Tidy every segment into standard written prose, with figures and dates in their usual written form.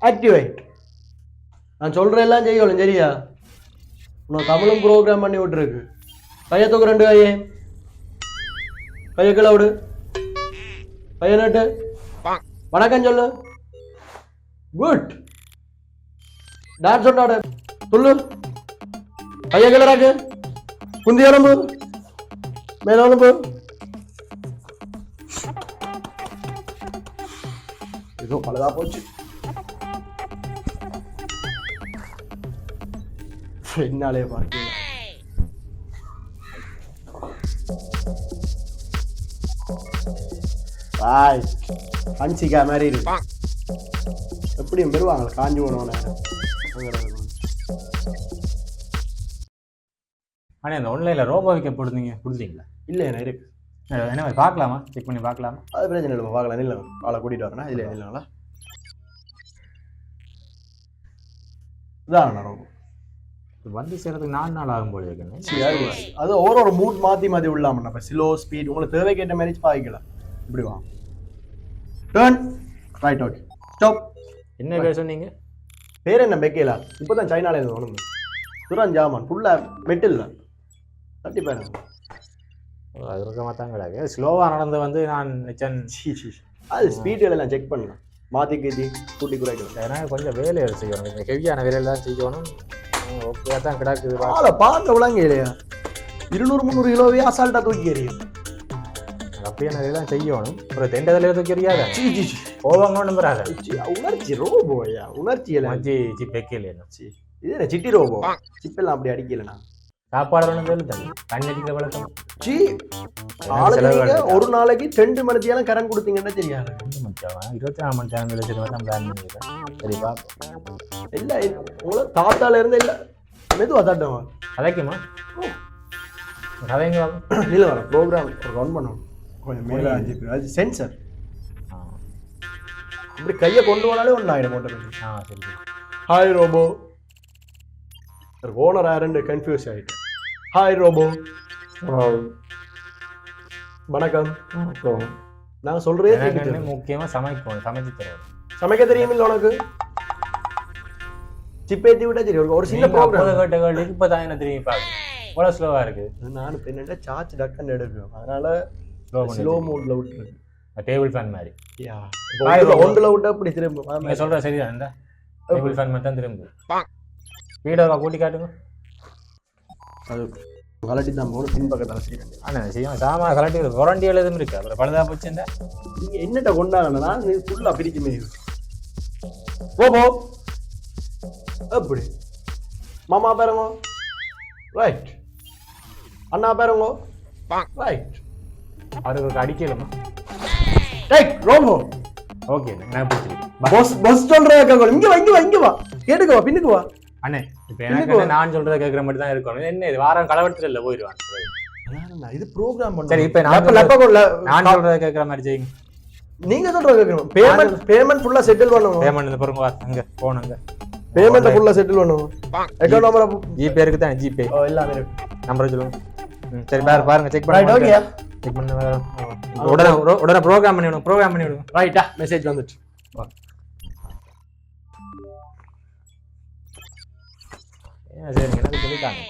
Activate. நான் சொல்ற எல்லாம் செய்யணும் சரியா? உனக்கு தமிழும் ப்ரோக்ராம் பண்ணி விட்டுருக்கு. கையை தூக்கு, ரெண்டு கையே கையை கீழே விடு, கையை நட்டு வணக்கம் சொல்லு. குட். டான்ஸ் ஒன்றாடு, சொல்லு. கையை கீழே ராக்கு, குந்தி எலும்பு, மேல எலும்பு. ஏதோ பலதா போச்சு. என்னாலே பார்க்க அன்சிக்கா மாதிரி இருக்கு. எப்படியும் பெறுவாங்க காஞ்சி போனவன. ஆனால் இந்த ஆன்லைனில் ரோபோ வைக்க போடுறீங்க, கொடுத்தீங்களா? இல்லை என்ன இருக்கு, என்ன பார்க்கலாமா? செக் பண்ணி பார்க்கலாமா? அது பிரச்சனை இல்லை, பார்க்கலாம். இல்லை ஆளை கூட்டிகிட்டு வரேன்னா இதில் இல்லைங்களா? இதான் ரோபோ வந்து சேர்றதுக்கு 4 நாள் ஆகும் போது இருக்குன்னு. அது ஒரு மூட் மாற்றி விடலாமண்ணா. இப்போ ஸ்லோ ஸ்பீட் உங்களுக்கு தேவைக்கு ஏற்ற மாதிரி பாய்க்கலாம். இப்படி வா, டர்ன் ரைட், ஓகே ஸ்டாப். என்ன பேர் சொன்னீங்க? பேர் என்ன பெக்கேலா? இப்போ தான் சைனால இருந்து ஒன்று துரான் ஜாமான் ஃபுல்லாக மெட்டில் தட்டி பாருங்க. அது இருக்க தான் கிடையாது. ஸ்லோவாக நடந்து வந்து நான் அது ஸ்பீடுகளெல்லாம் செக் பண்ணலாம், மாற்றி கீத்தி கூட்டி குறைக்கலாம். ஏன்னா கொஞ்சம் வேலையை செய்யணும், ஹெவியான வேலையெல்லாம் செய்யணும். ஓகே தான் கிடக்குது. பார்க்க விளாங்க இல்லையா? 200-300 கிலோவே அசால்ட்டாக தூக்கி எறியும். அப்படியான வேலையெல்லாம் செய்யணும். ஒரு தெண்டதில் தூக்கி எறியாத போவாங்க நம்புறாங்க. உணர்ச்சி ரோபோயா, உணர்ச்சி எல்லாம் பெக்கல. இது என்ன சிட்டி ரோபோ? சிப்பெல்லாம் அப்படி அடிக்கலண்ணா. சாப்பாடு தண்ணி அடிக்கிற வழக்கம். ஒரு நாளைக்கு 2 மணித்தியாலும் கரண்ட் கொடுத்தீங்கன்னா தெரியாது. 24 மணி நேரம் பிளான் பண்ணிருக்கேன். சரிப்பா, இல்ல உங்களை தாத்தால இருந்து இல்ல மெதுவா தாட்டமா கதைக்குமா? கதைங்க இல்ல வர ப்ரோக்ராம் ரன் பண்ணணும். கொஞ்சம் மேல அது சென்சர் இப்படி கையை கொண்டு போனாலே ஒன்றாயிடும் மோட்டர். சரி. Hi robot. ஓனர் யாருன்னு கன்ஃபியூஸ் ஆகிட்டு. Hi robot. வணக்கம். நான் சொல்றேன் முக்கியமா சமைக்கணும், சமைச்சு தருவோம். சமைக்க தெரியுமில்ல உனக்கு? சிப்பேத்தி விட்டா தெரியும். ஒரு சின்ன ப்ரோக்ராம் கேட்ட இப்பதான் என்ன தெரியும் பாருங்க, அவ்வளோ ஸ்லோவா இருக்கு. நானும் என்னென்ன சார்ஜ் டக்குன்னு எடுக்கும், அதனால ஸ்லோ மோட்ல விட்டுருக்கு. டேபிள் ஃபேன் மாதிரி. ஒன்றுல விட்டா அப்படி திரும்ப நீங்க சொல்ற சரிதான். இந்த டேபிள் ஃபேன் மட்டும் தான் திரும்ப. வீடோவா கூட்டி காட்டுங்க. அது கலட்டி தான் போகணும், பின்பக்கத்தில் செய்யணும். ஆனால் செய்யும் சாமா கலட்டி வாரண்டி எழுதும் இருக்கு. அப்புறம் பழுதா போச்சுன்னா நீங்கள் என்னட்ட கொண்டாங்கண்ணா ஃபுல்லாக பிரிச்சு மாரி ரோபோ. அப்படி மாமா பேருங்க ரைட், அண்ணா பேருங்க ரைட். அவருக்கு அடிக்கலுமா? Right robot. ஓகே, நான் பிடிச்சிருக்கேன். பஸ் சொல்கிறேன். இங்கே வா கேட்டுக்கு வா, பின்னுக்கு வா. அண்ணே இப்போ எனக்கு நான் சொல்றதை கேட்குற மாதிரி தான் இருக்கணும். என்ன இது வாரம் கலவரத்தில் இல்லை போயிடுவான். இது ப்ரோக்ராம் பண்ண. சரி, இப்போ நான் சொல்றதை கேட்குற மாதிரி செய்யுங்க. நீங்க சொல்றதை கேட்கணும். பேமெண்ட் ஃபுல்லா செட்டில் பண்ணுவோம். பேமெண்ட் இந்த பொருங்க அங்க போனுங்க. பேமெண்ட் ஃபுல்லா செட்டில் பண்ணுவோம். அக்கவுண்ட் நம்பர் ஜிபே இருக்கு தான்? ஜிபே எல்லாமே இருக்கு. நம்பர் சொல்லுங்க. சரி பாருங்க, செக் பண்ணுங்க. ஓகே, செக் பண்ணுங்க. உடனே ப்ரோக்ராம் பண்ணி விடுங்க. ரைட்டா, மெசேஜ் வந்துச்சு. சரிங்க, எனக்கு சொல்லிட்டாங்க.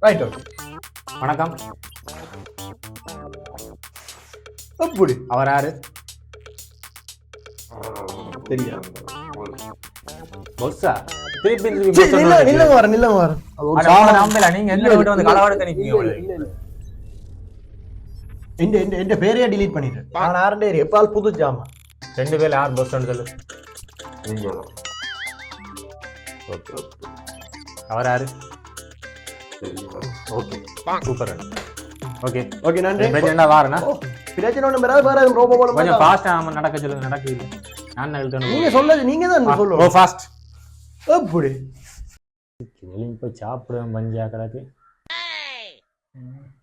Right, okay. வணக்கம். அப்படி அவர் யாரு தெரியா? பொஸ்ஸா? திருப்பி நில்லுங்க வர. நீங்க எந்த வீட்டு வந்து களவாடுக்க நிக்கீங்க? எந்த பேரையே டிலீட் பண்ணிட்டேன். நான் ஆரண்டே எப்பால் புது ஜாமா 2 பேர் யார் பொஸ் சொல்லு. அவர் யாரு? Okay, super. ஓகே ஓகே, நன்றி. பிரச்சனை வாரனா? பிரச்சனை ஒண்ணும் வராது. வேற ரோபோ போல கொஞ்சம் ஃபாஸ்டா நடக்க சொல்லுங்க. நடக்குது. நான் எழுதணும். நீங்க சொல்றது நீங்க தான் சொல்லுங்க. ஓ ஃபாஸ்ட். அப்படி வெளிய போய் சாப்பிடுவேன். பஞ்சா கிடக்கு.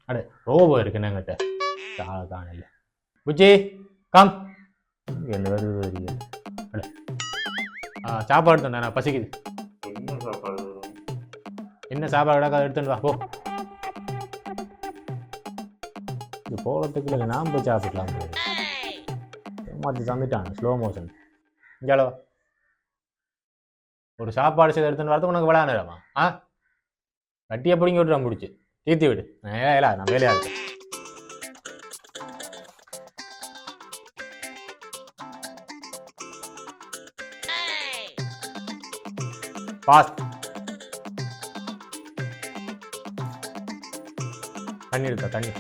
அட ரோபோ இருக்கு என்கிட்ட. காணல. புச்சி கம். என்ன வருது? அட சாப்பாடு தான், நான் பசிக்குது. என்ன சாப்பாடு கிடக்கா எடுத்துட்டு வா போ. இது போகிறதுக்குள்ள நாம் போய் சாப்பிடலாம். மாற்றி தந்துட்டான் ஸ்லோ மோஷன். இங்காலோ ஒரு சாப்பாடு செய்து எடுத்துன்னு வரதுக்கு உனக்கு விளையாட நேரமா? ஆ கட்டியை பிடிங்கி விட்டுறான் பிடிச்சி தீர்த்தி விடு. நான் வேலையா இருக்கேன். பாஸ்ட் தண்ணி இருக்கா? தண்ணி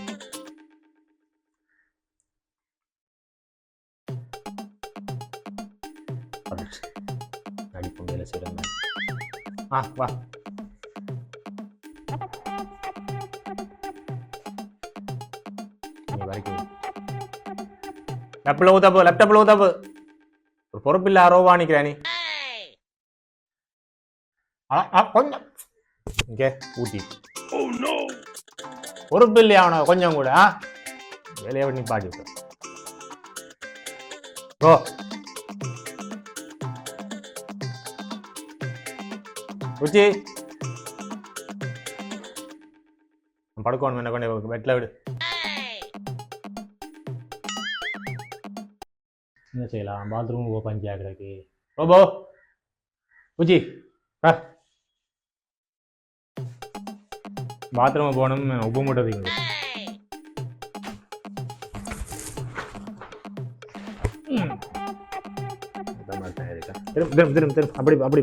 நடிப்பு வேலை செய்யறேன். வா வரைக்கும் லேப்டாப்ல ஊத்தாப்பு ஒரு பொறுப்பில்ல ஆரோவா நிக்கிறா நீ. கொஞ்சம் இங்கே ஊத்தி பொறுப்பு இல்லையா அவனை கொஞ்சம் கூட வேலையை பண்ணி பாடி விட்டு ஓ உச்சி படுக்கணும். என்ன கொண்டு பெட்ல விடு. என்ன செய்யலாம்? பாத்ரூம் ஓப்பன் கிடக்கு. ரோபோ உச்சி பாத்ரூம் போகணும். உப்பு மூட்டை தீங்க. திரும்ப அப்படி அப்படி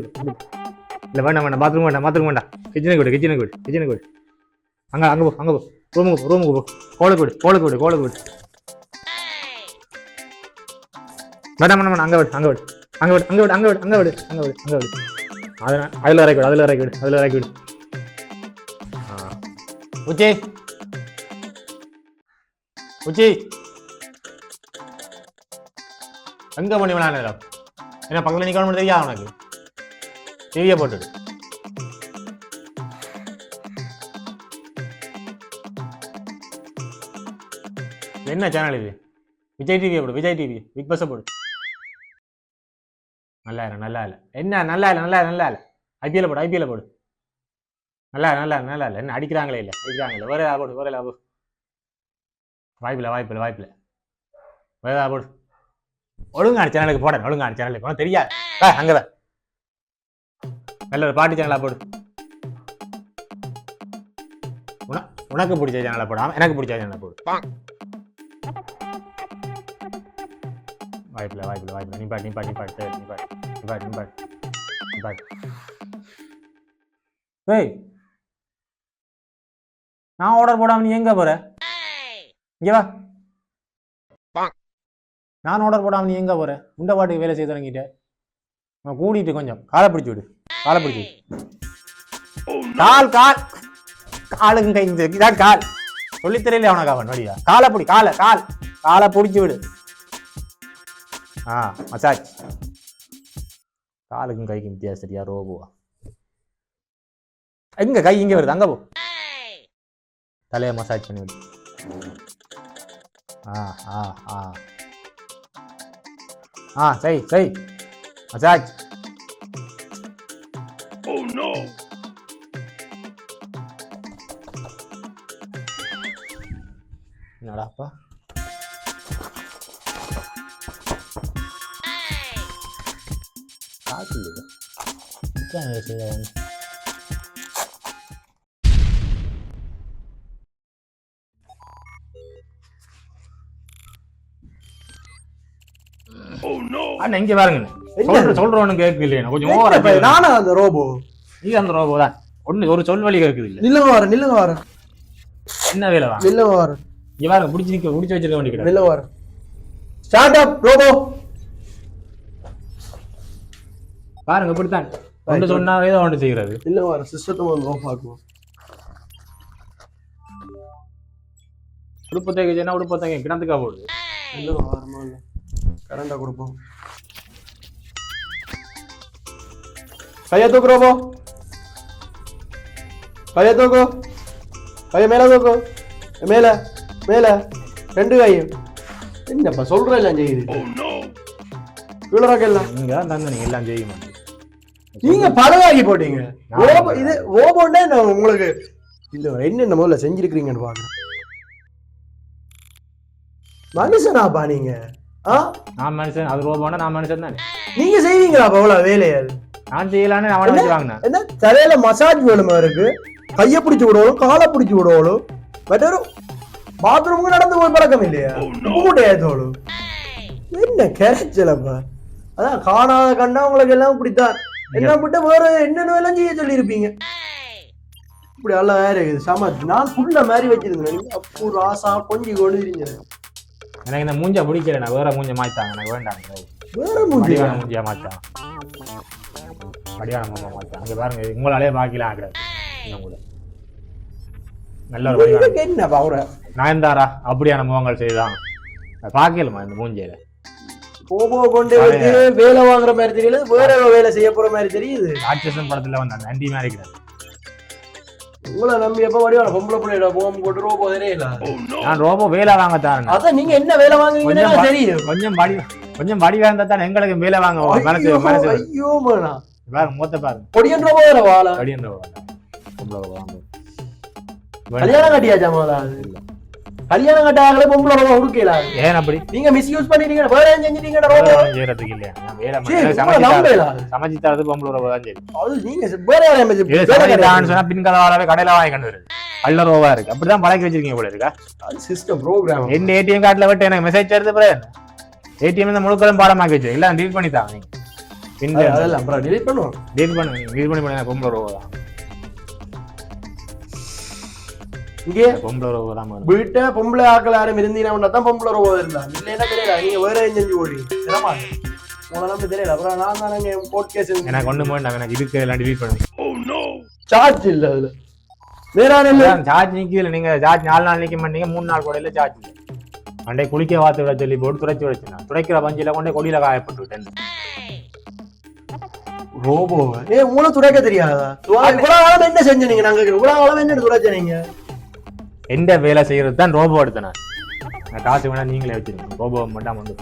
இல்லை வேண்டாம் பாத்ரூம் வேண்டாம். கிச்சனுக்கு விடு. அங்கே போ ரூமுக்கு போ. கோளுக்கு விடு. வேண்டாம் அங்கே விடு. அதில் இறக்கி விடு. உச்சி எங்க பண்ணி விளையாடுறா? என்ன பக்கத்தில் நிக்கணும் தெரியாது உனக்கு? டிவியை போட்டுடு. என்ன சேனல் இது? விஜய் டிவியை போடு. பிக் பாஸை போடு. நல்லா இல்லை. என்ன நல்லா இல்லை. ஐபிஎல் போடு. நல்லா இல்லை. என்ன அடிக்கிறாங்களே இல்லை. வேற ஏதாவது போடு. வாய்ப்பில்லை. வேற ஏதாவது போடு. ஒழுங்கான சேனலுக்கு போட தெரியாது. அங்கதான் நல்ல ஒரு பாட்டு சேனலா போடு. உனக்கு பிடிச்ச சேனலை போடாம எனக்கு பிடிச்ச சேனலை போடு. வாய்ப்பில்லை. நிப்பாட்டு. நான் ஆர்டர் போடாம நீ எங்க போற? இங்க வா. நான் ஆர்டர் போடாம நீ எங்க போற? உண்ட பாட்டுக்கு வேலை செய்ய தொடங்கிட்ட. கூடிட்டு கொஞ்சம் காலை பிடிச்சு விடு. காலுக்கு கை கால் சொல்லி தெரியல அவனுக்கு. அவன் நடிகா காலை பிடிச்சு விடு. மசாஜ். காலுக்கும் கைக்கும் வித்தியாசம் சரியா? ரோபோவா? எங்க கை இங்க வருது, அங்க போ. தலையை மசாஜ் பண்ணி விடு. சரி மசாஜ். என்னடாப்பா அண்ணா இங்க பாருங்க. சொல்றோன்னு கேட்கு இல்லையா? கொஞ்சம் ஓவரா. நானா அந்த ரோபோ? நீ அந்த ரோபோ தான். ஒரு சொல் வழி கேட்குது இல்ல. நில்லுங்க வர. என்ன வேலை வா? நில்லுங்க வர. இங்க பாருங்க, புடிச்சு வச்சிருக்க வேண்டிய. நில்லுங்க வர. Start up robot. பாருங்க இப்படித்தான் ஒன்று சொன்னாவே தான் ஒன்று செய்கிறது. நில்லுங்க வர. சிஸ்டத்தை ஆஃப் ஆக்குவோம். உடுப்பு தேய்க்குன்னா உடுப்பு தேய்க்க கிணத்துக்கா போடுது. நில்லுங்க வரமா இல்லை. கரண்டா கொடுப்போம். கையை தூக்கு ரோபோ. கையை மேல தூக்கு. மேல 2 கையும். என்னப்பா சொல்ற எல்லாம் செய்யுது. இவ்வளோ எல்லாம் நீங்க தான் தங்க நீங்க எல்லாம் செய்ய மாட்டீங்க. நீங்க பழகாக்கி போட்டீங்க. இது ரோபோண்டே நான் உங்களுக்கு இல்ல என்னென்ன முதல்ல செஞ்சிருக்கிறீங்கன்னு பாக்குறேன். மனுஷனாப்பா நீங்க? நான் மனுஷன், அது ரோபோனா நான் மனுஷன் தானே. நீங்க செய்வீங்களாப்பா அவ்வளவு வேலையா? நான் செய்யலான்னு அவனை வச்சு வாங்கினேன். என்ன தலையில மசாஜ் வேணுமா இருக்கு? கைய பிடிச்சு விடணும், காலை பிடிச்சு விடணும், மற்ற பாத்ரூமுக்கு நடந்து போய் பழக்கம் இல்லையா? கூட்டையாத்தோடு என்ன கிடைச்சலப்பா. அதான் காணாத கண்டா உங்களுக்கு எல்லாம் இப்படித்தான். எல்லாம் விட்டு வேற என்னென்ன எல்லாம் செய்ய சொல்லி இருப்பீங்க. இப்படி எல்லாம் வேற இருக்குது சமாஜ். நான் புள்ள மாதிரி வச்சிருந்தேன். அப்போ ஒரு ஆசா கொஞ்சம் கொண்டு இருந்தேன். எனக்கு இந்த மூஞ்ச பிடிக்கல, நான் வேற மூஞ்ச மாத்தாங்க. எனக்கு வேண்டாம், வேற மூஞ்சியா மாத்தான், வடிவான மூஞ்ச மாத்தான். அங்க பாருங்க, உங்களாலே பாக்கலாம் கிடையாது. கூட நல்ல ஒரு என்னப்பா அவர நயன்தாரா அப்படியான முகங்கள் செய்தான் பாக்கலுமா இந்த மூஞ்சையில. போபோ கொண்டு வந்து வேலை வாங்குற மாதிரி தெரியல, வேற வேலை செய்ய போற மாதிரி தெரியுது. ராட்சசன் படத்துல வந்த நண்டி மாதிரி கிடையாது. உங்களை நம்பி எப்ப வடிவான பொம்பளை பிள்ளைட போம் போட்டு ரோபோ தெரியல. நான் ரோபோ வேலை வாங்கத்தான். அதான் நீங்க என்ன வேலை வாங்குவீங்கன்னு தெரியும். கொஞ்சம் வடிவா இருந்தா தான் எங்களுக்கு வேலை வாங்க மனசு மனசு. ஐயோ மனா பாருங்க மூத்த பாருங்க. பொடியன் ரோபோ வேற வாழ பொடியன் ரோபோ பொம்பளை வாங்க. கல்யாணம் கட்டியாச்சா முதல்ல? கல்யாணம் கட்டாங்களே பொம்பளை ரோபோ உடுக்கல. ஏன் அப்படி நீங்க மிஸ்யூஸ் பண்ணிட்டீங்க, வேற ஏன் செஞ்சிட்டீங்க? ரோபோ செய்யறதுக்கு இல்லையா? நான் வேலை சமைச்சு தரது பொம்பளை ரோபோ தான். சரி அது நீங்க வேற யாரையும் சொன்னா பின் கதவாரவே கடையில வாங்கி கண்டு வருது. கள்ள ரோவா இருக்கு, அப்படிதான் பழக்கி வச்சிருக்கீங்க போல இருக்கா? அது சிஸ்டம் ப்ரோக்ராம். எந்த ஏடிஎம் கார்டுல விட்டு எனக்கு மெசேஜ் எடுத்து பிறகு ஏடிஎம் இந்த முழுக்களும் பாடமாக்கி வச்சு எல்லாம் டீல் பண்ணித்தாங்க. நீங்க அதெல்லாம் அப்புறம் டெலீட் பண்ணுவோம். டீல் பண்ணி பொம்பளை ரோவோ தான். இங்கே பொம்பளை ரோவோ தான் வீட்டை பொம்பளை ஆக்கள் யாரும் இருந்தீங்கன்னா தான் பொம்பளை ரோவோ இருந்தா. இல்லைன்னா தெரியல, நீங்க வேற செஞ்சு ஓடுவீங்க. சிரமா உங்களை நம்பி தெரியல. அப்புறம் நான் தானே கோர்ட் கேஸ் எனக்கு கொண்டு போய் எனக்கு இதுக்கு எல்லாம் டெலீட் பண்ணுங்க. சார்ஜ் இல்ல அதுல வேற சார்ஜ் நிக்கல. நீங்க சார்ஜ் 4 நாள் நிக்க மாட்டீங்க, 3 நாள் கூட இல்ல சார்ஜ் இல்லை. அண்டே குளிக்க வாத்து விட சொல்லி போட்டு துடைச்சி வச்சுனா துடைக்கிற பஞ்சில கொண்டே கொடியில காயப்பட்டு விட்டேன். ரோபோ உங்களை துடைக்க தெரியாதா? இவ்வளவு என்ன செஞ்ச நீங்க? நாங்க இவ்வளவு என்ன துடைச்ச நீங்க? எந்த வேலை செய்யறது தான் ரோபோ எடுத்தேன். நான் காசு வேணா நீங்களே வச்சிருக்கீங்க. ரோபோ மட்டும் வந்து